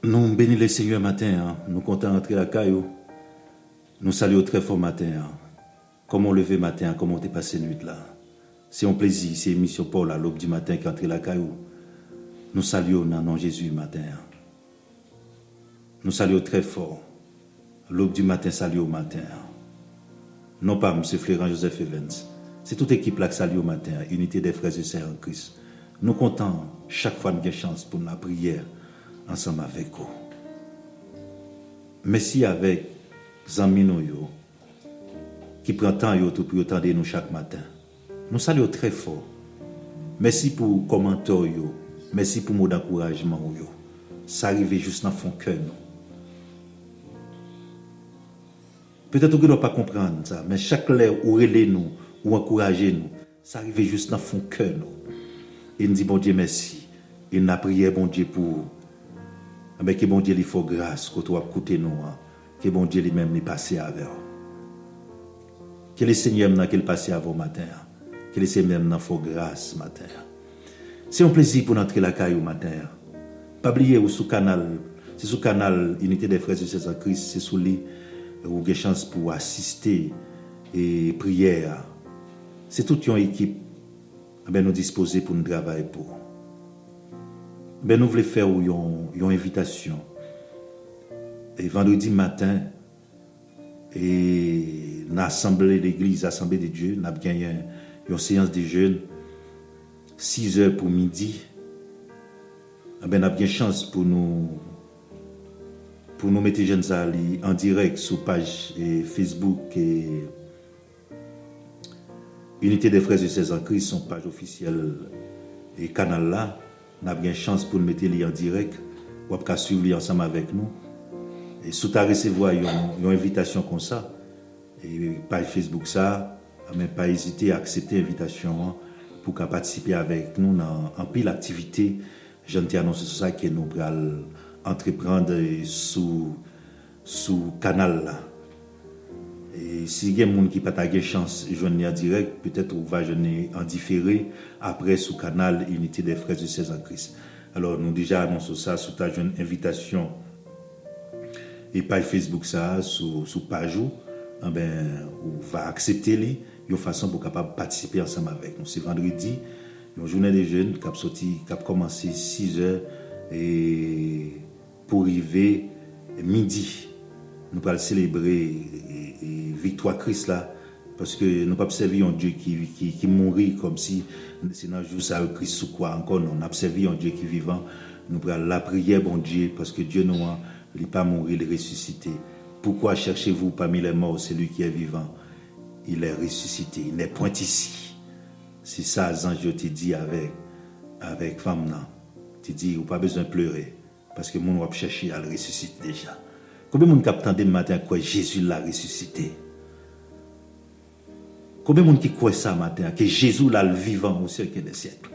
Nous bénissons le Seigneur matin, hein. Nous comptons rentrer à Caillou. Nous saluons très fort matin. Hein. Comment lever matin, comment t'es passé nuit là. C'est un plaisir, c'est émission Paul à l'aube du matin qui entre la Caillou. Nous saluons dans nom Jésus matin. Hein. Nous saluons très fort. L'aube du matin, salut au matin. Hein. Non pas M. Florent Joseph Evans. C'est toute équipe là qui salue au matin. Unité des frères et sœurs en Christ. Nous comptons chaque fois nous avons chance pour la prière ensemble avec vous. Merci avec Zamino yo qui prend temps yo tout pour attendre nous chaque matin. Nous saluons très fort. Merci pour commentaires yo. Merci pour mot d'encouragement yo. Ça arrive juste dans fond cœur nous. Peut-être que vous ne pas comprendre ça, mais chaque l'air où relais nous ou encourager nous, ça arrive juste dans fond cœur nous. Et nous dit bon Dieu merci. Et nous prié bon Dieu pour mais que bon Dieu lui faut grâce quand tu as écouté nous. Que bon Dieu lui-même lui passe avec vous. Que le Seigneur n'a qu'il passe avant matin. Que le Seigneur n'a faut grâce matin. C'est un plaisir pour entrer la caille au matin. Pas oublier ou sous canal, c'est sous canal Unité des frères et sœurs en Christ, c'est sous lui où vous avez chance pour assister et prière. C'est toute une équipe nous disposer pour nous travailler pour. Nous voulons faire une invitation. Et vendredi matin, et l'assemblée d'église, l'assemblée de Dieu, nous avons gagné une séance de jeûne, 6 heures pour midi. Nous avons bien chance pour nous mettre jeunes en direct sur page Facebook et Unité des frères et sœurs en Christ, son page officielle et canal là. Nous avons bien chance pour nous mettre en direct, ou à suivre ensemble avec nous. Et si tu as recevoir une invitation comme ça, et page Facebook ça, mais pas hésiter à accepter l'invitation pour participer avec nous dans en pile activité. Je te annonce ça que nous allons entreprendre sous canal là. Et si il y a des gens qui n'ont pas de chance de joindre en direct, peut-être on va joindre en différé après sous canal Unité des frères et sœurs en Christ. Alors nous déjà annoncé ça sous ta jeune invitation et page Facebook ça sous page où on va accepter les de façon pour capable participer ensemble avec nous. C'est vendredi, une journée des jeunes qui a commencé 6 heures et pour arriver midi. Nous allons célébrer victoire Christ là, parce que nous pas observer un Dieu qui mourit comme si c'est dans jour ça Christ sous quoi encore non, on a observé un Dieu qui est vivant. Nous allons la prière bon Dieu parce que Dieu nous il pas mourir, il ressuscité. Pourquoi cherchez-vous parmi les morts celui qui est vivant? Il est ressuscité, il n'est point ici. C'est ça Jean te dit avec femme là. Tu dis ou pas besoin de pleurer parce que mon va chercher à le ressusciter déjà. Combien de monde qui attendent le matin quoi Jésus l'a ressuscité? Combien de monde qui croit ça matin que Jésus l'a le vivant au siècle des siècles?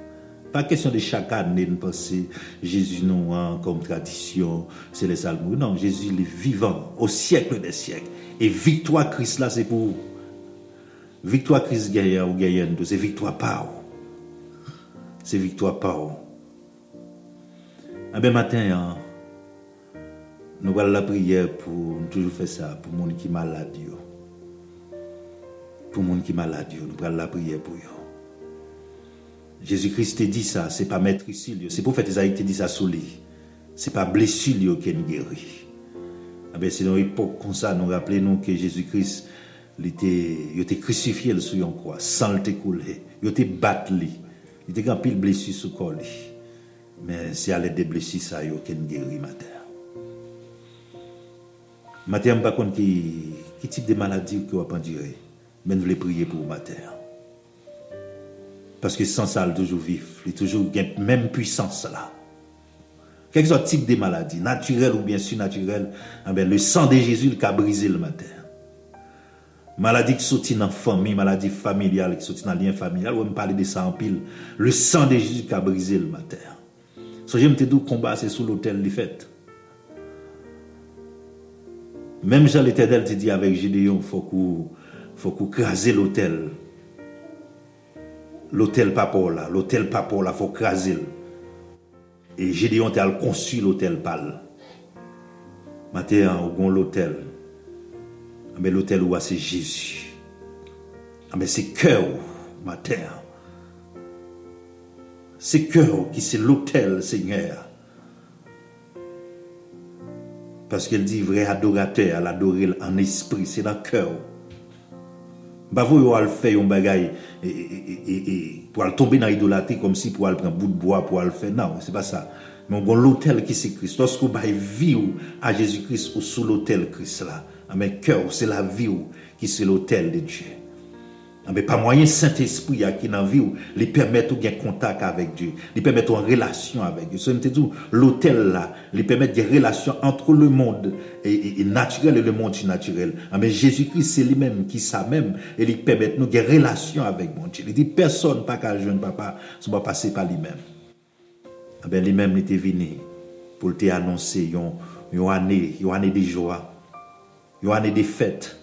Pas question de chaque année de penser Jésus non comme tradition, c'est les salmos. Non, Jésus est vivant au siècle des siècles. Et victoire Christ là c'est pour victoire Christ gagnant ou gagnant, c'est victoire par. C'est victoire par. Ben matin nous allons la prière pour toujours faire ça pour les gens qui sont malades. Pour les gens qui sont malades, nous allons la prière pour eux. Jésus-Christ te dit ça, ce n'est pas maître ici, c'est pour faire Isaïe te dit ça sous lui. Ce n'est pas blessure qui est guéri. C'est dans l'époque comme ça, nous rappelons que Jésus-Christ il était crucifié sur une croix, sans le couler. Il était battu. Il était grand pile blessure sur le corps. Mais c'est à l'aide des blessures ça qui est guéri matin. Matin, je ne sais pas qui type de maladie que vous avez enduré, mais vous voulez prier pour matin. Parce que sans ça, il est toujours vif, il est toujours la même puissance là. Quel autre type de maladie, naturelle ou bien surnaturelle, le sang de Jésus qui a brisé le matin. Maladie qui sortit dans la famille, maladie familiale qui sortit dans le lien familial, on me parle de ça en pile. Le sang de Jésus qui a brisé le matin. So, j'aime te dire que le combat, c'est sous l'autel de fête. Même Jean l'Éternel te dit avec Gédéon, il faut qu'on crase l'autel. L'autel papa là, il faut craser. Et Gédéon t'a conçu l'autel pâle. Matin, on a l'hôtel. Mais l'hôtel où c'est Jésus. Mais c'est cœur, matin. C'est cœur qui c'est l'hôtel, Seigneur. Parce qu'elle dit vrai adorateur, elle adore en esprit, c'est dans le cœur. Bah vous le faire un bagaille et pour tomber dans l'idolâtrie comme si pour aller prendre un bout de bois pour le faire. Non, c'est pas ça. Mais on a l'autel qui c'est Christ. Lorsque vous avez vie à Jésus-Christ ou sous l'autel Christ là, mais cœur, c'est la vie qui c'est l'autel de Dieu. Mais pas moyen Saint-Esprit qui dans la vie lui permet de gagner contact avec Dieu, lui permet en relation avec Dieu. C'est l'autel là, lui permet de relation entre le monde et naturel et le monde naturel. Mais Jésus-Christ c'est lui-même qui ça même et lui permet de nous gagner relation avec mon Dieu. Il dit personne pas qu'à jeune papa, ça va passer par lui-même. Lui-même était venu pour te annoncer une année de joie, une année de fête.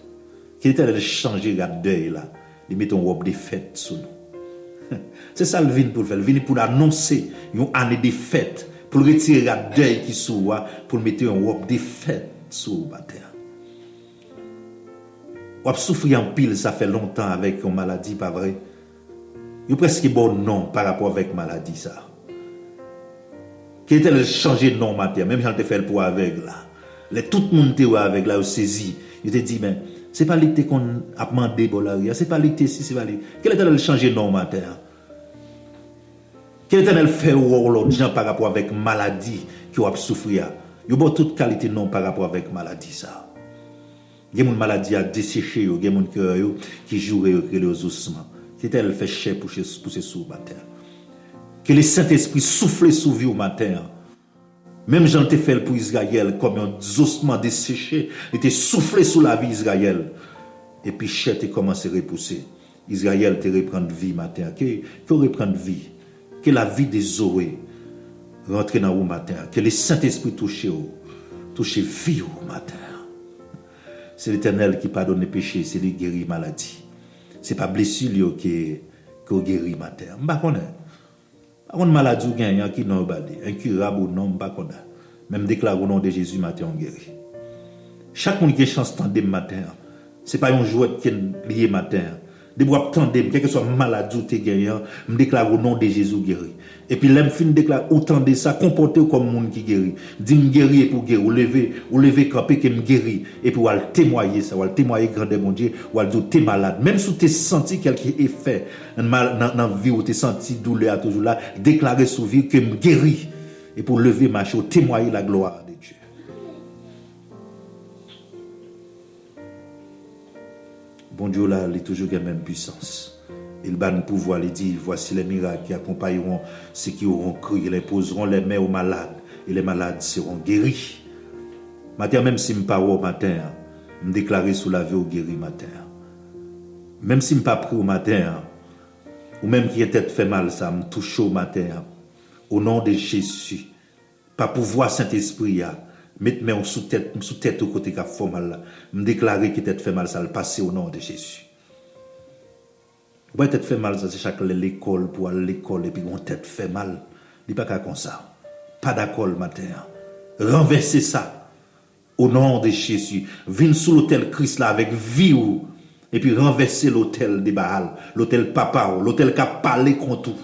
Qui était de changer la deuil là. Ils mettent une robe de fête sur nous. C'est ça le vin pour faire. Le vin pour annoncer une année de fête. Pour retirer le deuil qui soit, pour mettre une robe de fête sur la terre. Ou a souffrir en pile, ça fait longtemps avec une maladie, pas vrai? Il y a presque bon nom par rapport avec maladie, ça. Qui était le changer de nom, matin, même si on te fait le pour avec là. Tout le monde était avec là, saisi. Il te dit, mais. C'est pas l'été qu'on a demandé pour la rue. C'est pas l'été si c'est pas l'été. Quel est le changer de nom matin? Quel est le fait l'autre gens par rapport avec maladie qui ont souffrir? Il y a toute qualité de nom par rapport avec maladie ça. Il y a une maladie à dessécher, il y a une cœur qui joue les ossements. Quel est le fait cher pour pousser sous matin? Que le Saint-Esprit souffle sous vie au matin. Même Jean te fait pour Israël, comme un ossements desséché, il était soufflé sous la vie d'Israël. Et puis, chair te commencé à repousser. Israël te reprend vie matin. Que reprend vie. Que la vie des oreilles rentre dans le matin. Que le Saint-Esprit touche vie au matin. C'est l'Éternel qui pardonne les péchés, c'est lui qui guérit maladie. Ce n'est pas blessure qui guérit matin. Je ne sais pas. Une maladie ou gagnant qui n'a pas incurable ou non, pas qu'on a. Même déclaré au nom de Jésus, matin, on guérit. Chaque monde qui a chance de matin, ce n'est pas un jouet qui est lié matin. De boire tant de quelle que soit maladie ou gagnant, me déclare au nom de Jésus guéri. Et puis, l'homme fin déclare autant de ça, comporter comme monde qui guérit. Dit me guérir pour guérir, ou lever camper que me guérir. Et puis, ou al témoigner ça, ou al témoigner grandeur mon Dieu, ou al dire t'es malade. Même si tu as senti quelque effet dans la vie où tu as senti douleur toujours là, déclarer sous vie que me guérit. Et pour lever ma chose, témoigner la gloire de Dieu. Bon Dieu là, il est toujours la même puissance. Il va nous pouvoir, il dit, voici les miracles qui accompagneront ceux qui auront cru, ils imposeront les mains aux malades, et les malades seront guéris. Matin, même si je ne pas au matin, je me déclarer sous la vie au guéri matin. Même si je ne pas pris au matin, ou même qui est tête fait mal, ça me touche au matin. Au nom de Jésus, pas pouvoir Saint-Esprit, mettre mes sous tête au côté qui a fait mal, me déclarer qui tête fait mal, ça le passer au nom de Jésus. Vous tête fait mal, ça c'est chaque l'école pour aller à l'école et puis on tête fait mal. Il n'y a pas comme ça. Pas d'accord le matin. Renverser ça au nom de Jésus. Viens sous l'autel Christ là avec vie et puis renverser l'autel de Baal, l'autel papa, l'autel qui a parlé contre tout.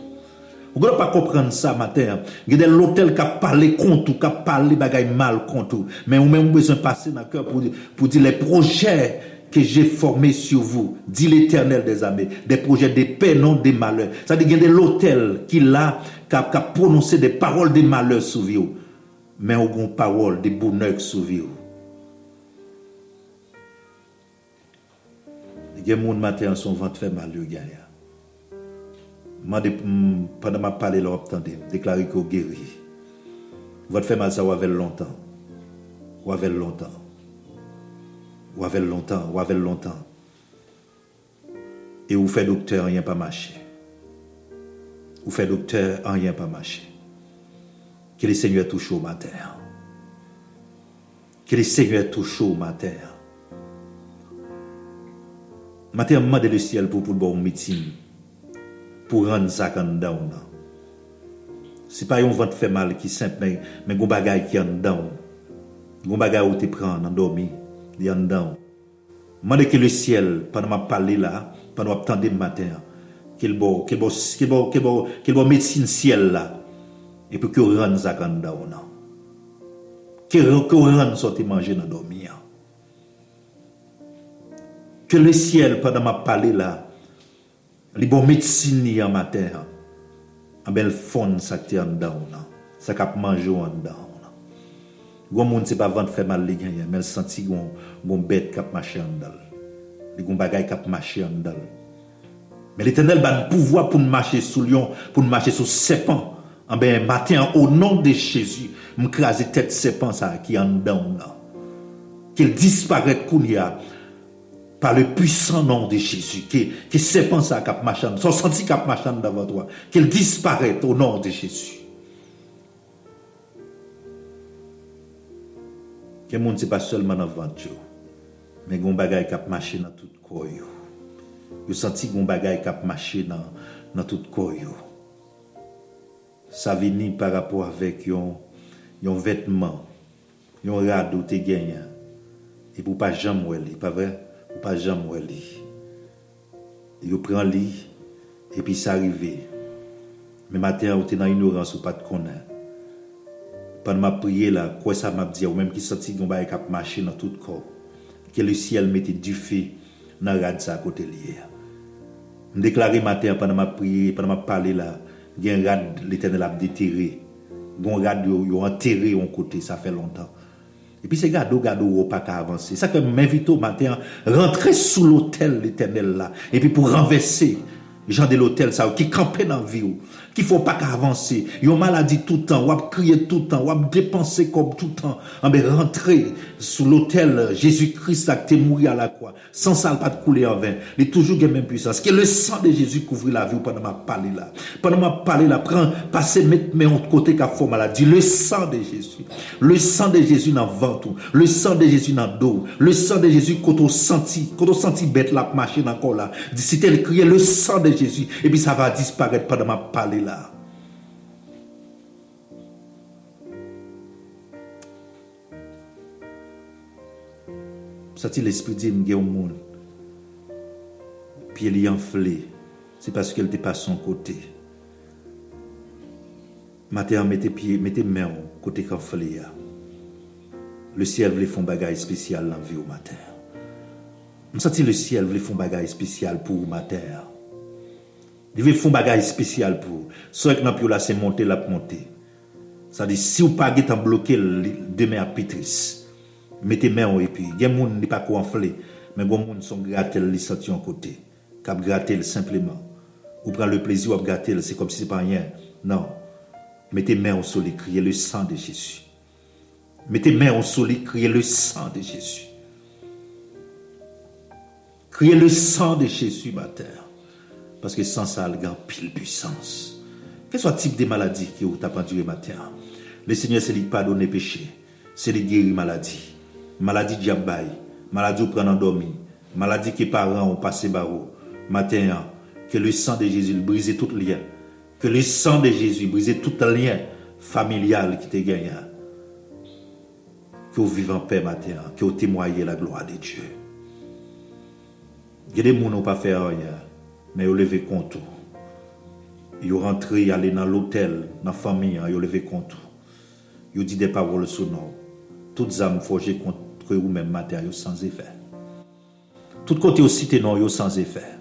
Vous ne pouvez pas comprendre ça matin. Il y a l'autel qui a parlé contre tout, qui a parlé bagaille mal contre tout. Mais vous même besoin de passer dans le cœur pour dire les projets que j'ai formés sur vous, dit l'Éternel des armées, des projets de paix, non des malheurs. C'est-à-dire qu'il y a l'autel qui a prononcé des paroles de malheur sur vous, mais on a une parole de bonheur sur vous. Il y a des gens qui matin son ventre fait mal, le gars. Pendant ma parole, leur obtendez, déclaré que vous guéri. Votre fait mal, ça vous avez longtemps. Vous avez longtemps. Ou avec longtemps. Et vous faites docteur, rien pas marché. Vous faites docteur, rien pas marché. Que le Seigneur touche au matin. Que le Seigneur touche au matin. Matin, je demande le ciel pour le bon meeting. Pour rendre ça en down. Ce n'est pas un ventre fait mal qui est simple, mais un bagage qui est en down. Gon bagay ou te prend dans dormi, li en dedans. Mande que le ciel pendant m'a parler là, pendant attendre le matin, qu'il bon médecine ciel là et puis que rende ça quand dedans non. Que rende sortir manger dans dormir. Que le ciel pendant m'a parler là, les bon médecine ni en matin. En belle fond ça te en dedans non. Ça cap manger en dedans. Gon moun c'est pas vendre fait mal li gagner mais senti gon bête cap marcher en dedans. Les gon bagay cap marcher en dedans. Mais l'Éternel a le pouvoir pour marcher sous lion, pour marcher sous serpent. En ben matin au nom de Jésus, m'craser tête serpent ça qui en dedans là. Qu'il disparaisse kounya par le puissant nom de Jésus, que serpent ça cap marcher, son senti cap marcher devant toi, qu'il disparaisse au nom de Jésus. Que monde c'est pas seulement dans ventre, mais gon bagay k'ap marcher dans tout corps yo. Yo senti gon bagay k'ap marcher dans tout corps yo. Ça vient par rapport avec yon vêtement, yon radeau te gagné. Et pour pas jamais wè li, pas vrai? Pour pas jamais wè li. Yo prend li et puis ça arrivé. Mais matin ou t'es dans ignorance ou pas de connaître. Pendant ma prière là, quoi ça m'a dit, ou même qui senti qu'on va cap marcher dans tout corps, que le ciel mettait du feu dans rad ça à côté lié. Me déclarer matin pendant ma prière, pendant ma parler là, gen rad l'Éternel a déterré. Gon rad yo enterré en côté, ça fait longtemps. Et puis c'est gado pas qu'à avancer. Ça que m'invite au matin rentrer sous l'autel l'Éternel là et puis pour renverser gens de l'hôtel ça qui campent dans vie qui faut pas qu'avancer yo maladie tout le temps ou crier tout le temps ou dépenser comme tout le temps en ben rentrer sous l'autel Jésus-Christ qui est mort à la croix sans ça pas de couler en vain il est toujours la même puissance que le sang de Jésus couvre la vie pendant ma parler là prends passer mettre mes autres côté qu'a fait maladie le sang de Jésus dans ventre le sang de Jésus dans dos le sang de Jésus quand on senti bête la marcher dans corps là si elle crier le sang de Jésus et puis ça va disparaître pendant ma parler là. Ça dit l'esprit dit m'gè au monde. Puis il y enflé. C'est parce qu'elle n'était pas son côté. Matin mettez main côté enflé. Le ciel voulait faire un bagage spécial dans la vie au matin. Je sens le ciel voulait faire un bagage spécial pour ma terre. Il veut faire un bagage spécial pour. Soit que nous là c'est monter la monter. Ça dit si vous pas en bloqué demain à Pétris. Mettez main et puis il y a monde n'est pas enflé mais gon monde sont gratter les sentir en côté. Cap gratter simplement. Ou prendre le plaisir à gratter c'est comme si c'est pas rien. Non. Mettez main au sol et criez le sang de Jésus. Mettez main au sol et criez le sang de Jésus. Criez le sang de Jésus, ma terre. Parce que sans ça, il y a pile puissance. Quel soit le type de maladie qui t'a penduré ma terre? Le Seigneur, c'est lui pardonner péché. C'est lui guérir maladie. Maladie diabaye. Maladie ou prendre endormi. Maladie que parents ont passé barreau. Matin, que le sang de Jésus brise tout lien. Que le sang de Jésus brise tout lien familial qui te gagne. Que vous vivez en paix matin. Que vous témoignez la gloire de Dieu. Il y a des gens qui n'ont pas fait rien. Mais ils ont levé compte. Ils ont rentré, ils allé dans l'hôtel, dans la famille, ils ont levé compte. Ils ont dit des paroles sur nous. Toutes les âmes forgées contre vous-même matin, ils sans effet. Tout côté aussi, cité non, ils sans effet.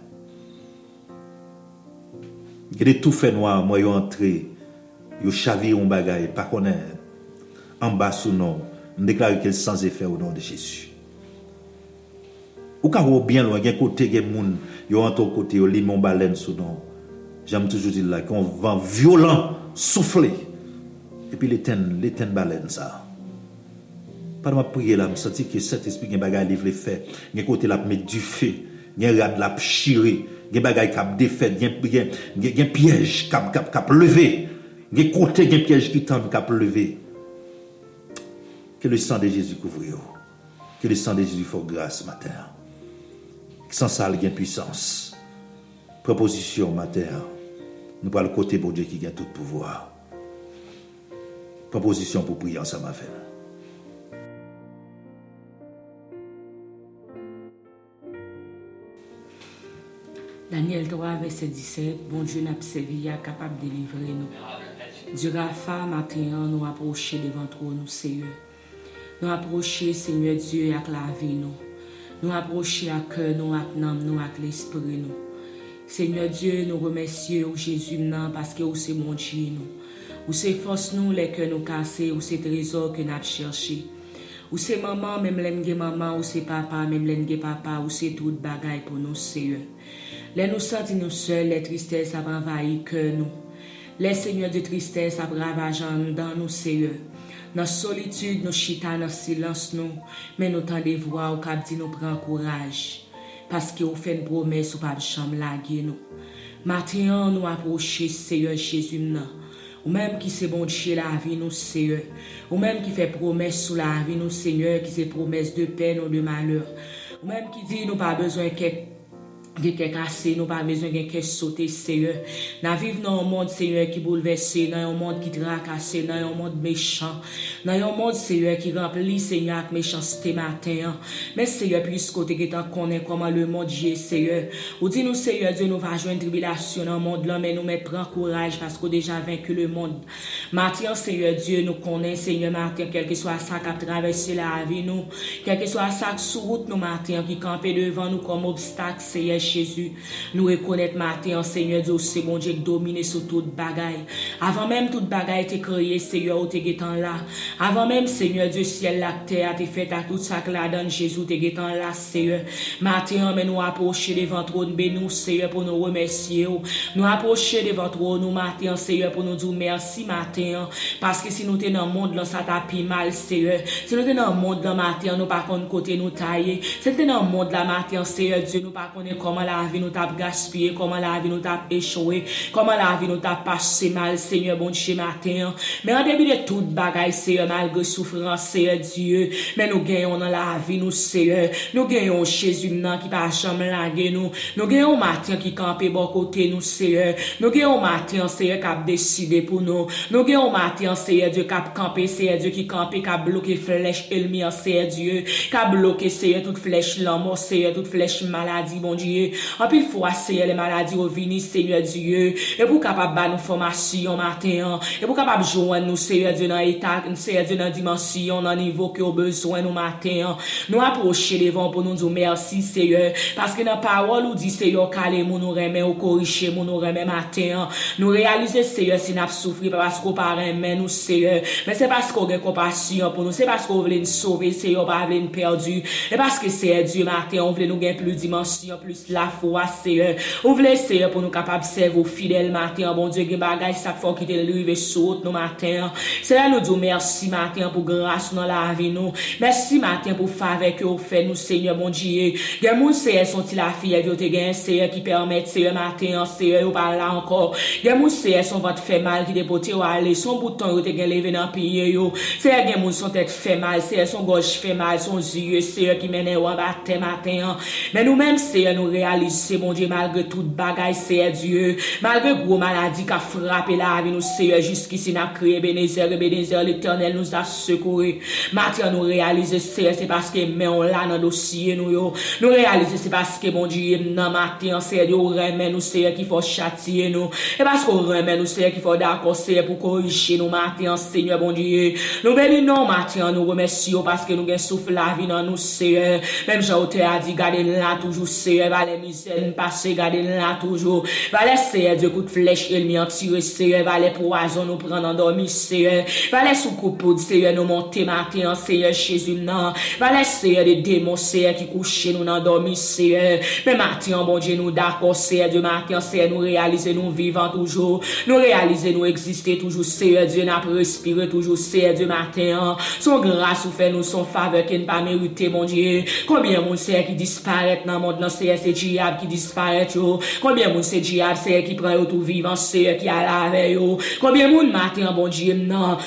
Il y a des tout fait noirs, moi, ils ont entré, ils ont chaviré un bagaille, pas connaître. En bas sous nous, on déclare qu'ils sans effet au nom de Jésus. Ou quand vous bien loin, il y a un côté, il y a des gens, ils ont un côté, ils ont limon baleine sous nous. J'aime toujours dire là, qu'on vent violent, soufflé. Et puis l'éteint baleine ça. Pendant ma prière là, je sens que cet esprit, il y a un bagage qui veut faire. Il y a un côté là, mettre du feu. Il y a un rad là, chirer. Il y a un bagage qui a défait. Il y a un piège qui a levé. Il y a un côté, il y a un piège qui tend, qui a levé. Que le sang de Jésus couvre. Que le sang de Jésus fasse grâce matin. Sans ça, il y a puissance. Proposition matin. Nous parlons côté pour Dieu qui a tout pouvoir. Proposition pour prier ensemble avec nous. Daniel 3, verset 17, bon Dieu n'a servi à capable de délivrer nous. Dieu Rapha, matin, nous approcher devant toi, nous, Seigneur. Nous approcher, Seigneur Dieu, avec la vie, nous. Nous approcher à cœur, nous, avec l'âme, nous, avec l'esprit, nous. Seigneur Dieu, nous remercions Jésus, non, parce que c'est mon Dieu, nous. Ou c'est force, nous, les cœurs nous cassés, ou c'est trésor que nous avons cherché. Ou c'est maman, même l'engue maman, ou c'est papa, même l'engue papa, ou c'est tout bagaille pour nous, Seigneur. Les nous sentis nous seuls, les tristesses a envahi que nous. Les seigneurs de tristesse a ravagé dans nous, Seigneur. Dans la solitude, nous chita dans le silence, nous. Mais nous tendez voix au cap dit nous prend courage. Parce que vous fait une promesse ou pas de chambre laguer nous. Maintenant, nous approchons, Seigneur Jésus, non. Ou même qui c'est bon Dieu la vie, nous, Seigneur. Ou même qui fait promesse sur la vie, nous, Seigneur, qui c'est promesse de peine ou de malheur. Ou même qui dit nous pas besoin de cassé, nous pas besoin de quelque sauter, Seigneur. Nous vivons dans un monde, Seigneur, qui bouleversé, dans un monde qui tracassé, dans un monde méchant, dans un monde, Seigneur, qui remplit, Seigneur, avec méchanceté matin. Mais, Seigneur, puisque tu connais comment le monde est, Seigneur. Ou dis-nous, Seigneur, Dieu, nous va jouer une tribulation dans le monde là, mais nous mettre en courage parce qu'on a déjà vaincu le monde. Maintenant, Seigneur, Dieu, nous connaît, Seigneur, Martin, quel que soit ça qui a traversé la vie, nous, quel que soit ça qui sur route, nous, Martin, qui campait devant nous comme obstacle, Seigneur, Jésus, nous reconnaître matin, Seigneur Dieu, c'est mon Dieu qui domine sur toute bagaille. Avant même toute bagaille était créée, Seigneur, ou t'es là. Avant même, Seigneur Dieu, ciel, la terre, t'es fait à tout ça que la donne Jésus, t'es là, Seigneur. Matin, mais nous approcher devant trône, nous, Seigneur, pour nous remercier. Nous approcher devant trône, nous, matin, Seigneur, pour nous dire merci, matin. Parce que si nous t'es dans le monde, là, ça t'a pris mal, Seigneur. Si nous t'es dans le monde, là, matin, nous pas contre côté nous tailler. Si nous t'es dans le monde, là, matin, Seigneur Dieu, nous pas connaître comment la vie nous t'a gaspillé, comment la vie nous t'a échoué, comment la vie nous t'a passé mal, Seigneur, bon Dieu, matin. Mais en début de toute bagaille, Seigneur, malgré souffrance, Seigneur Dieu, mais nous gagnons dans la vie, nous, Seigneur. Nous gagnons Jésus, non, qui pas jamais laguer nous. Nous gagnons matin qui campé bon côté, nous, Seigneur. Nous gagnons matin, Seigneur, qui a décidé pour nous. Nous gagnons matin, Seigneur Dieu, qui a campé, Seigneur Dieu, qui campé, qui a bloqué flèche ennemi, Seigneur Dieu, qui a bloqué, Seigneur, toute flèche l'amour, Seigneur, toute flèche maladie, bon Dieu. En plus, il faut Seigneur, les maladies au vini, Seigneur Dieu. Et pour capable de nous formation matin. Et pour capable de joindre nous, Seigneur Dieu, dans l'état, Seigneur Dieu, dans dimension, dans niveau que nous besoin, nous matin. Nous approcher devant pour nous dire merci, Seigneur. Parce que dans la parole, nous dit, Seigneur, calé, nous remet, ou corriger, nous remet matin. Nous réaliser, Seigneur, si nous avons souffert, parce qu'on pas remet nous, Seigneur. Mais c'est parce qu'on a compassion pour nous. C'est parce qu'on veut nous sauver, Seigneur, pas veut nous perdre. Et parce que, Seigneur Dieu, matin, on veut nous gagner plus dimension, plus la foi, Seigneur. Ouvrez, Seigneur, pour nous capables de servir fidèles matin, bon Dieu, que bagaille, chaque fois qu'il est levé sur nous matin. Seigneur, nous disons merci matin pour grâce dans la vie, nous. Merci matin pour faveur que vous faites, nous, Seigneur, bon Dieu. Il y a mon Seigneur, sont-ils la fille, vous te gagnez, Seigneur, qui permet, Seigneur, matin, Seigneur, vous parlez là encore. Il y a mon Seigneur, son votre fait mal, qui dépote, ou aller, son bouton, vous te gagnez, levé dans le pied, yo. Seigneur, il y a mon son tête fait mal, Seigneur, son gorge fait mal, son yeux, Seigneur, qui mène ou en bas, matin. Mais nous-mêmes, Seigneur, nous réalisons, mon Dieu, malgré toute bagaille, Seigneur Dieu, malgré gros maladie qui a frappé la vie, nous, Seigneur, jusqu'ici, n'a créé Bénézer, l'Éternel nous a secouru. Maintenant, nous réalisons, Seigneur, c'est parce que, mais on l'a dans le dossier, nous, yo. Nous réalisons, c'est parce que, mon Dieu, non, matin, Seigneur, Dieu, remet nous, Seigneur, qu'il faut châtier, nous. Et parce qu'on remet nous, Seigneur, qu'il faut d'accord, Seigneur, pour corriger nous, matin, Seigneur, bon Dieu. Nous bénissons, matin, nous remercions parce que nous avons souffle la vie dans nous, Seigneur. Même Jean-Auté a dit, gardez là toujours, Seigneur, va les misères, passer, gardez là toujours. Va les, Seigneur, Dieu, coup de flèche, il m'y en tire, Seigneur, va les poisons, nous prendre endormi, Seigneur. Va les sous-coupeaux, Seigneur, nous monter, matin, Seigneur, Jésus, non. Va les, Seigneur, des démons, Seigneur, qui couchent, nous endormi, Seigneur. Mais matin, bon Dieu, nous d'accord, Seigneur, Dieu, matin, Seigneur, nous réaliser, nous vivant toujours. Nous réaliser, nous exister toujours, Seigneur, Dieu, n'a respirer toujours, Seigneur, Dieu, matin. Son grâce ou fait nous, son faveur, qui n'a pas mérité, mon Dieu. Combien mon Seigneur qui disparaît dans le monde, non, Seigneur, c'est diable qui disparaît, yo. Combien mon c'est diable, Seigneur, qui prend tout vivant, Seigneur, qui a la veille, yo. Combien mon matin, bon Dieu, non.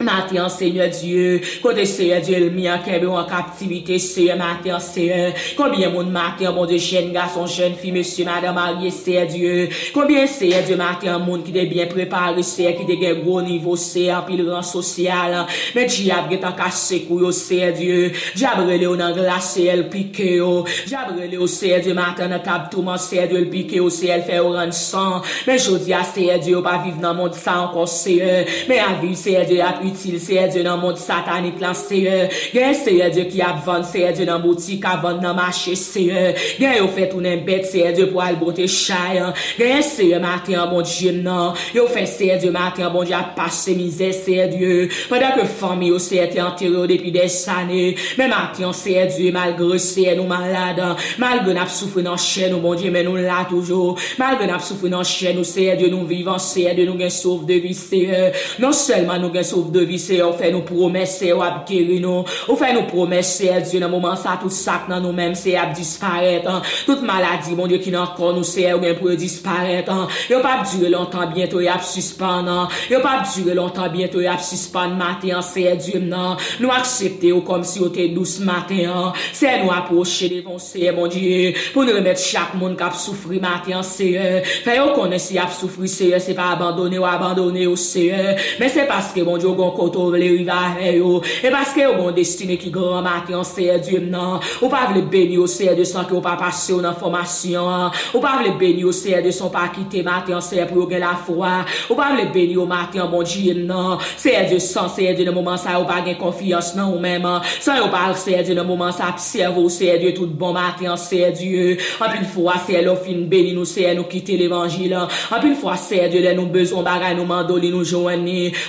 Matin, Seigneur Dieu, côté Seigneur Dieu, le mien qui est en captivité, Seigneur, matin, Seigneur, combien mon matin, mon Dieu, jeune garçon, jeune fille, monsieur, madame, marié, Seigneur Dieu, combien Seigneur Dieu, matin, monde qui est bien préparé, Seigneur, qui est un gros niveau, Seigneur, puis le rang social, mais diable qui est en cassé, Seigneur Dieu, diable, le dans glace, Seigneur, piqué, diable, le Seigneur Dieu, matin, dans table, tout mon Seigneur Dieu, le piqué, Seigneur, fait rendre sang, mais je dis à Seigneur Dieu, pas vivre dans le monde ça encore, Seigneur, mais à vivre, Seigneur Dieu, utile, Seigneur Dieu, dans le monde satanique, là, Seigneur. Gen Seigneur Dieu qui a vendu, Seigneur Dieu, dans la boutique, a vendu dans le marché, Seigneur. Gen yo fait tourner bête, Seigneur Dieu, pour aller botter chai. Gen Seigneur, matin, bon Dieu, non. Yo fait, Seigneur Dieu, matin, bon Dieu, a passé misère, Seigneur Dieu. Pendant que famille, Seigneur, était enterrée depuis des années. Mais matin, Seigneur Dieu, malgré, Seigneur, nous malades, malgré nous souffrir dans chaîne, nous, bon Dieu, mais nous là toujours. Malgré nous souffrir dans chaîne, nous, Seigneur Dieu, nous vivons, Seigneur Dieu, nous gain sauve de vie, Seigneur. Non seulement nous gain sauve de vie, Seigneur, on fait nous promesses, Seigneur, on guérir nous. On fait nous promesses, Seigneur Dieu, dans le moment ça, tout ça, dans nous-mêmes, Seigneur, disparaître. Toute maladie, mon Dieu, qui n'a encore nous, Seigneur, bien pour disparaître. Yo pas durer longtemps, bientôt, y a suspendre. Yo pas durer longtemps, bientôt, y a suspendre matin, Seigneur Dieu, non. Nous accepter comme si on était douce matin. C'est nous approcher devant, Seigneur, mon Dieu, pour nous remettre chaque monde qui a souffert matin, Seigneur. Fait yo connaît si y a souffert, Seigneur, c'est pas abandonner ou abandonner au Seigneur. Mais c'est parce que, mon Dieu, on koto vle riva yo. Et parce que on destiné qui grand matin, Seigneur Dieu, non. Ou pas vle béni au Seigneur de sans que ou pas passer dans formation. Ou pas vle béni au Seigneur de son pas quitter matin, Seigneur, pour gagner la foi. Ou pas vle béni au matin, mon Dieu, non. Seigneur Dieu, sans Seigneur Dieu, dans moment ça, ou pas gain confiance non ou même. Sans ou pas Seigneur Dieu, dans moment ça, observe Seigneur Dieu, tout bon matin, Seigneur Dieu. En plus fois, Seigneur, fin béni nous, Seigneur, nous quitter l'évangile. En plus fois, Seigneur Dieu, nous besoin bagay nous mandoli nous joindre.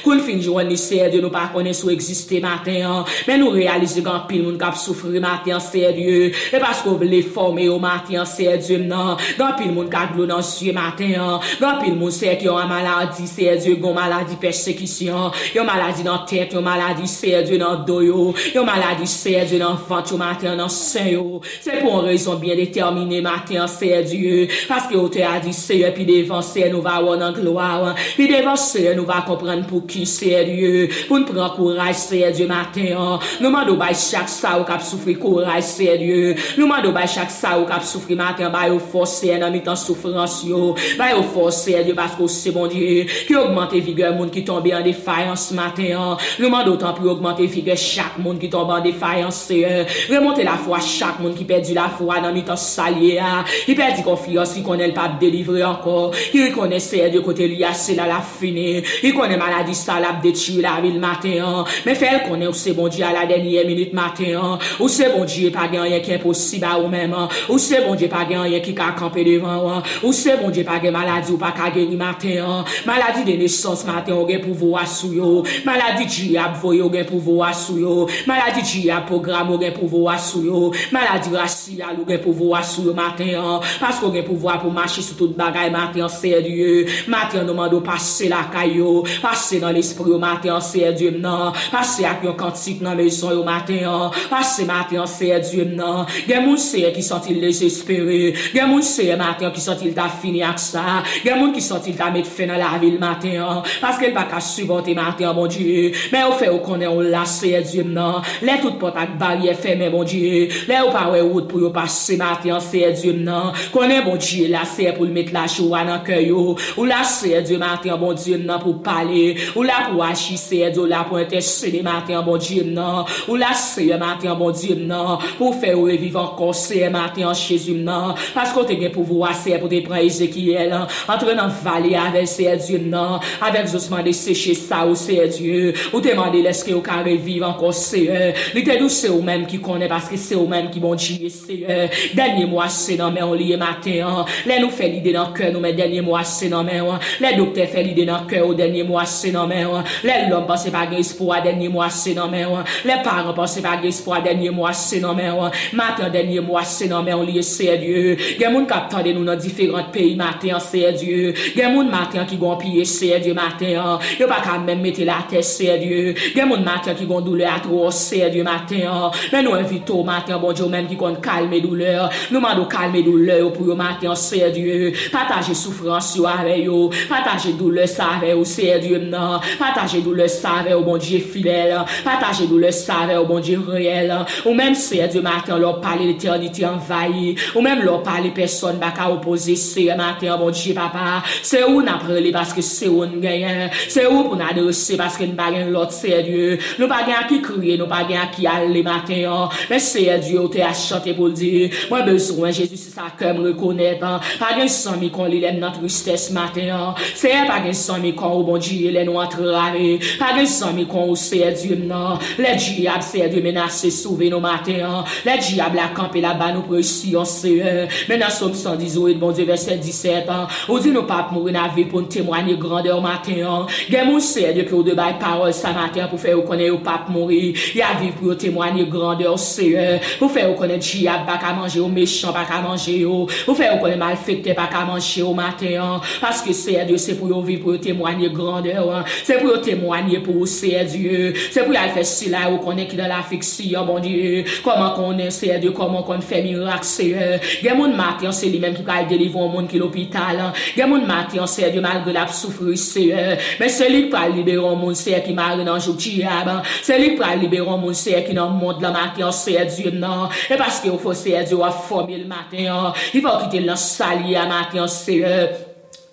Qu'on fin joindre, Seigneur Dieu, nous pas connaître sous exister matin, mais nous réaliser qu'en pile moun k'ap souffrir matin, Seigneur Dieu. Et parce qu'on veut former au matin, Seigneur Dieu, non. Qu'en pile moun k'ap glou dans yeux matin, qu'en pile moun Seigneur qui ont une maladie, Seigneur Dieu, gon maladie persécution, yon maladie dans tête, yon maladie, Seigneur Dieu, dans dos yo, yon maladie, Seigneur Dieu, dans ventre matin, dans sein yo. C'est pour une raison bien déterminée matin, Seigneur Dieu, parce que on te a dit, Seigneur, puis devant Seigneur, nous va avoir en gloire, puis devant Seigneur, nous va comprendre pour qui, Seigneur Dieu, pour nous prendre courage, Seigneur Dieu, matin. Nous demandons by chaque ça ou cap souffrir courage, Seigneur Dieu. Nous demandons by chaque ça ou cap souffrir matin, by au force, Seigneur, dans mi-temps souffrance, yo. By au force, Seigneur Dieu, parce que c'est bon Dieu, qui augmente vigueur, monde qui tombe en défaillance, matin. Nous demandons autant pour augmenter vigueur chaque monde qui tombe en défaillance, Seigneur. Remonter la foi, chaque monde qui perd la foi dans mi-temps salier, qui perd confiance, qui connaît le pape délivré encore, qui reconnaît, Seigneur Dieu, côté lui, c'est là la fini, il connaît maladie, ça l'a détruit la ville matin, mais fait connaît où c'est bon Dieu à la dernière minute matin, où c'est bon Dieu pas rien qui est impossible à ou même, où c'est bon Dieu pas rien qui a campé devant, où c'est bon Dieu pas de maladie ou pas qu'à guérir matin, maladie de naissance matin ou gain pouvoir sou yo, maladie diable voyo gain pouvoir sou yo, maladie diable programme ou gain pouvoir sou yo, maladie raciale ou gain pouvoir sou yo matin, parce qu'on gain pouvoir pour marcher sur toute bagaille matin, c'est Dieu, matin nous demandons passer la caillou, passer dans l'esprit au matin, c'est Dieu, non, passer avec un cantique dans la maison au matin, passer matin, c'est Dieu, non, gen moun c'est qui sont-ils désespérés, gen moun c'est matin qui sont-ils t'a fini avec ça, gen moun qui sont-ils t'a mettre fin dans la ville matin, parce qu'elle va qu'à supporter matin, mon Dieu, mais au fait, on connaît, on l'a, c'est Dieu, non, les toutes portes avec barrière fermées, mon Dieu, les ou pas ouais route pour passer matin, c'est Dieu, non, connaît, mon Dieu, là, c'est pour le mettre la joie dans le cœur, ou là, c'est Dieu, matin, mon Dieu, non, pour parler, ou là, pour agir, c'est Dieu, là, pour intercéder, matin, mon Dieu, non, ou là, c'est matin, mon Dieu, non, pour faire revivre encore, c'est matin, Jésus, non, parce qu'on te gagne pouvoir, c'est pour te prendre Ézéchiel, entre dans la vallée avec, c'est Dieu, non, avec justement de sécher ça, ou c'est Dieu, ou te demander l'est-ce que vous carré vivre encore, c'est il te douce, c'est ou même qui connaît, parce que c'est ou même qui bon Dieu, c'est dernier mois, c'est dans mais on lit matin, les nous fait l'idée dans le cœur, nous mais dernier mois, c'est dans mais les docteurs fait l'idée dans le cœur, au dernier mois, c'est dans mais les l'homme pense pas espoir, dernier mois, c'est dans mais les parents pensent pas espoir, dernier mois, c'est dans mais matin, dernier mois, c'est dans mais on lit, c'est Dieu, il y a moun qui attendent nous dans différents pays, matin, c'est Dieu, il y a moun matin qui gon piller, c'est Dieu, matin, il pas quand même mettre la tête, c'est Dieu, il y a moun matin qui gon douleur à trop, c'est Dieu, matin, mais nous invitons matin, bon Dieu, même qui gon calmer douleur, nous mandons calmer douleur pour matin, c'est Dieu, partager souffrance avec yo, partager douleur ça avec yo, c'est Dieu, non, partager douleur douleur savait, oh bon Dieu fidèle. Partagez douleur savait, oh bon Dieu réel. Ou même c'est Dieu matin, leur parler l'éternité envahie. Ou même leur parler personne va qu'à opposer, c'est matin, bon Dieu papa. C'est où n'a parlé parce que c'est où nous gagnons. C'est où pour nous adresser parce que nous pas gagnons l'autre, c'est Dieu. Nous pas gagnons qui crier, nous pas gagnons qui aller matin. Mais c'est Dieu, tu as chanté pour dire. Moi besoin, Jésus, c'est ça que me reconnaître. Pas gagnons sans mi qu'on l'aime dans tristesse matin. C'est pas gagnons sans mi qu'on au bon Dieu, les nous entraver. Pas gagnons sans mi qu'on c'est Dieu, non. Les diables, c'est Dieu menacer, sauver nos matins. Les diables a campé là-bas, nous pressions, c'est maintenant, Somme 118, bon Dieu, verset 17. On dit nous pas mourir dans la vie pour nous témoigner grandeur matin. Gen moun c'est Dieu pour de bail parole ça matin pour faire connaître au pape mourir. Il y a vivre pour témoigner grandeur c'est pour faire connaître diable pas qu'à manger au méchant pas qu'à manger au pour faire connaître malfaiteur pas qu'à manger au matin parce que c'est Dieu c'est pour vivre pour témoigner grandeur. C'est pour témoigner pour c'est Dieu. C'est pour aller faire cela ou connaître qui dans la fiction bon Dieu. Comment qu'on est c'est Dieu comment qu'on fait miracle c'est gen moun matin c'est lui-même qui va délivrer un monde qui l'hôpital. Gen moun matin c'est Dieu malgré la souffrance c'est mais c'est lui qui va libérer un monde c'est qui marre dans jour diable. C'est lui qui va libérer un monde c'est qui dans monde la matin c'est Dieu non. Et parce que il faut c'est Dieu a formé le matin. Il faut quitter le salier à matin c'est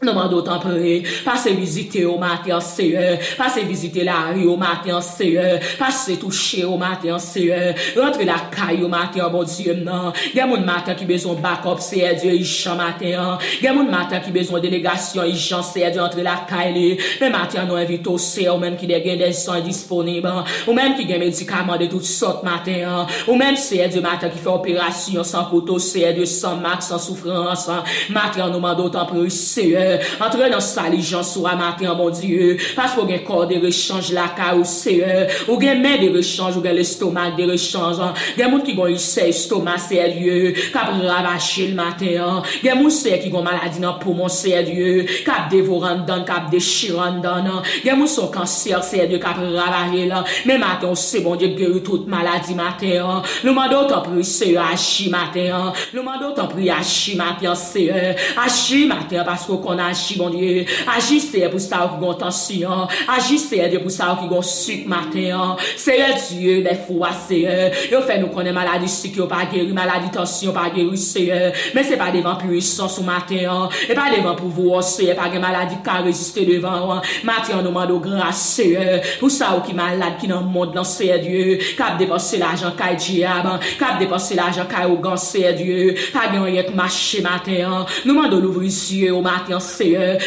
nous demandons d'autant près, passer visiter au matin, c'est passer visiter la rue au matin, c'est passer toucher au matin, c'est rentrer la caille au matin, bon Dieu, non. Il y a mon matin qui besoin backup, c'est Dieu, il chante matin. Il y a mon matin qui besoin délégation, il chante, c'est Dieu, entre la caille. Mais matin, nous invitons, c'est ou même qui gagne des soins disponibles, ou même qui gagne médicaments de toutes sortes matin, ou même c'est Dieu, matin qui fait opération sans couteau, c'est Dieu, sans max, sans souffrance. Matin, nous demandons d'autant près, c'est entre dans sa religion sur un matin, mon Dieu, parce qu'on a un corps de rechange la carrousée, ou a main de rechange, ou a l'estomac de rechange, il y a des gens qui ont eu l'estomac sérieux, qui ont ravaché le matin, il y a des gens qui ont maladie dans le poumon sérieux, qui ont dévoré dedans, qui ont déchiré dedans, il y a des gens qui ont cancer sérieux, qui ont ravagé là, mais matin, c'est bon Dieu, guérit toute maladie matin, nous demandons autant prier, c'est Hachi matin, nous demandons autant prier Hachi matin, c'est Hachi matin, parce qu'on agis, bon Dieu. Agissez pour ça qui ont tension. Agissez pour ça qui ont sucre matin. C'est Dieu, des fois, c'est il fait nous connaître maladie sucre, pas guérir, maladie tension, pas guérir, c'est mais c'est pas devant puissance au matin. Et pas devant pouvoir, c'est pas une maladie qui a résisté devant. Matin, nous demandons grâce, c'est pour ça qui malade, qui dans le monde, c'est Dieu. Qui a dépensé l'argent, qui a diable. Qui a dépensé l'argent, qui a ogan, c'est Dieu. Pas gagné marché matin. Nous demandons l'ouvrir les yeux au matin.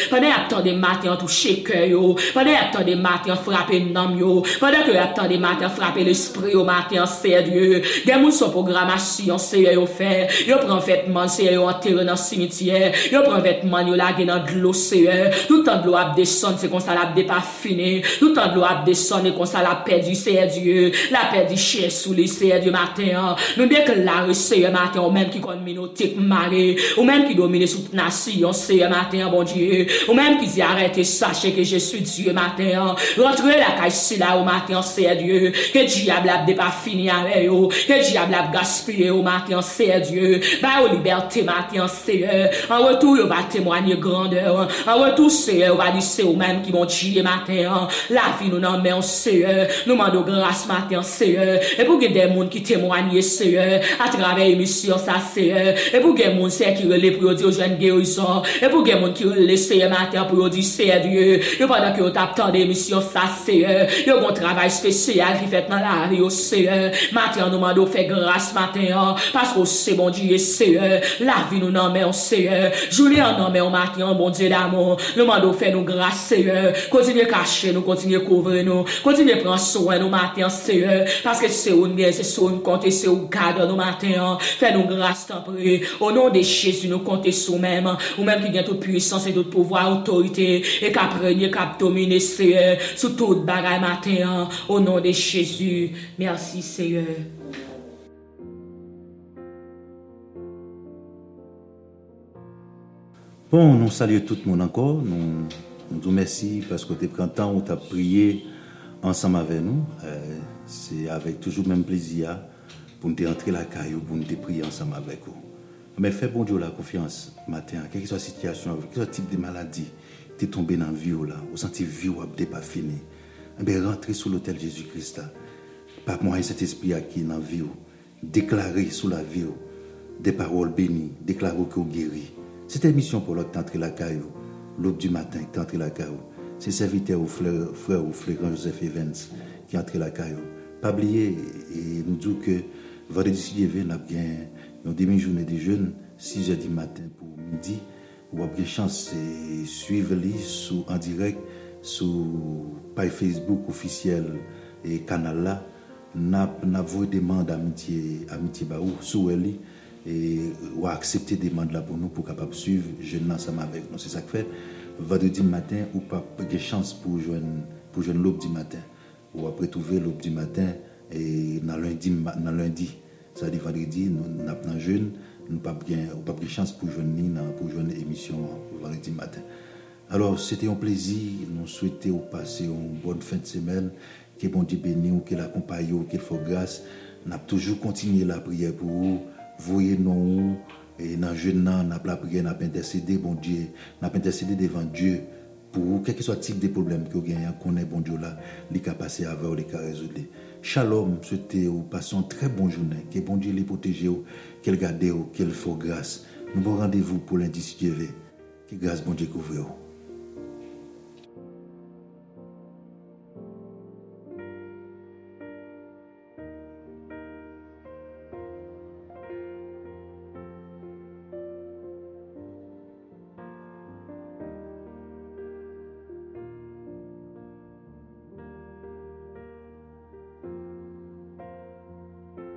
Pendant que des matins toucher cœur yo, pendant que des matins frapper nam yo, pendant que des matins frapper l'esprit au matin c'est Dieu. Des moun son programmation c'est yo fait, yo prend vêtement c'est yo enterré dans cimetière, yo prend vêtement yo lagué dans de l'eau c'est tout temps de l'eau a descendre c'est comme ça la pas fini, tout temps de l'eau a descendre et comme ça la perdu c'est Dieu, la perdu chien sous les c'est Dieu matin. Nous déclarer c'est matin ou même qui communauté maré, ou même qui domine toute nation c'est matin bon Dieu, ou même qui dit arrêtez, sachez que je suis Dieu matin. Rentrez la caisse là au matin, c'est Dieu. Que diable a pas fini avec eux, que diable a gaspillé au matin, c'est Dieu. Bah, aux liberté matin, c'est en retour, on va témoigner grandeur. En retour, c'est on va dire c'est eux même qui vont Dieu matin. La vie nous n'en met, c'est nous demandons grâce matin, c'est et pour que des gens qui témoignent, c'est à travers l'émission, ça c'est et pour que des gens qui relèvent pour dire aux jeunes guérissons, et pour que des gens qui laisser matin pour dire c'est Dieu. Et pendant que vous tapez tant d'émissions, ça c'est yo bon travail spécial qui fait dans la vie, c'est matin nous demandons faire grâce matin parce que c'est bon Dieu, c'est la vie nous n'en met, c'est Julien n'en met au matin, bon Dieu d'amour. Nous demandons faire nous grâce, c'est continuer cacher nous, continuer couvrir nous, continuer prendre soin nous matin, c'est parce que c'est où bien, c'est sur nous compter, c'est où garde nous matin. Fais nous grâce tant pris. Au nom de Jésus nous compter sur même, ou même qui gagne toute puissance et toute pouvoir, autorité, et qu'à régner, qu'à dominer, Seigneur, sous toute bagaille matin, au nom de Jésus. Merci, Seigneur. Bon, nous saluons tout le monde encore. Nous vous remercions parce que tu prends le temps où tu as prié ensemble avec nous. C'est avec toujours le même plaisir pour nous entrer la caille, pour nous prier ensemble avec vous. Mais fais bon Dieu la confiance matin, quelle que soit la situation, quel que soit le type de maladie, tu es tombé dans la vie, là, vous sentez vie ou pas fini. rentrez sous l'autel Jésus-Christ. Par moi et cet esprit qui est dans la vie, déclarer sous la vie des paroles bénies, déclarer que vous guéri. C'était une mission pour l'autre d'entrer la caillou, l'aube du matin qui entre la caillou. C'est serviteur au frère ou frère Joseph Evans qui entre la caillou. Pas oublier et nous dire que vendredi 6 juillet, nous avons une demi-journée de jeunes, 6 h du matin pour midi. Vous avez chance de suivre en direct sur page Facebook officiel et canal là. Nous avons des demandes d'amitié baou sur elle et ou accepter des demandes là pour nous pour capable suivre jeunes ensemble avec nous. C'est ça que fait vendredi matin ou pas de chance pour joindre l'aube du matin ou après trouver l'aube du matin et dans lundi ça dit vendredi nous n'avons jeune nous pas de chance pour joindre l'émission vendredi matin. Alors c'était un plaisir, nous souhaitons passer une bonne fin de semaine, que bon Dieu bénisse, qu'il accompagne, qu'il fasse grâce. Nous avons toujours continué la prière pour vous, voyez nous et dans jeune nous avons la prière, nous avons intercédé bon Dieu, nous avons intercédé devant Dieu pour quel que soit le type de problème que vous avez, qu'on est bon Dieu là, il peut passer avec vous, il peut résoudre. Shalom, souhaitez vous passer une très bonne journée, que bon Dieu les protège, qu'il garde, qu'il fasse grâce. Nous vous rendez-vous pour lundi si Dieu veut. Que grâce bon Dieu couvre vous.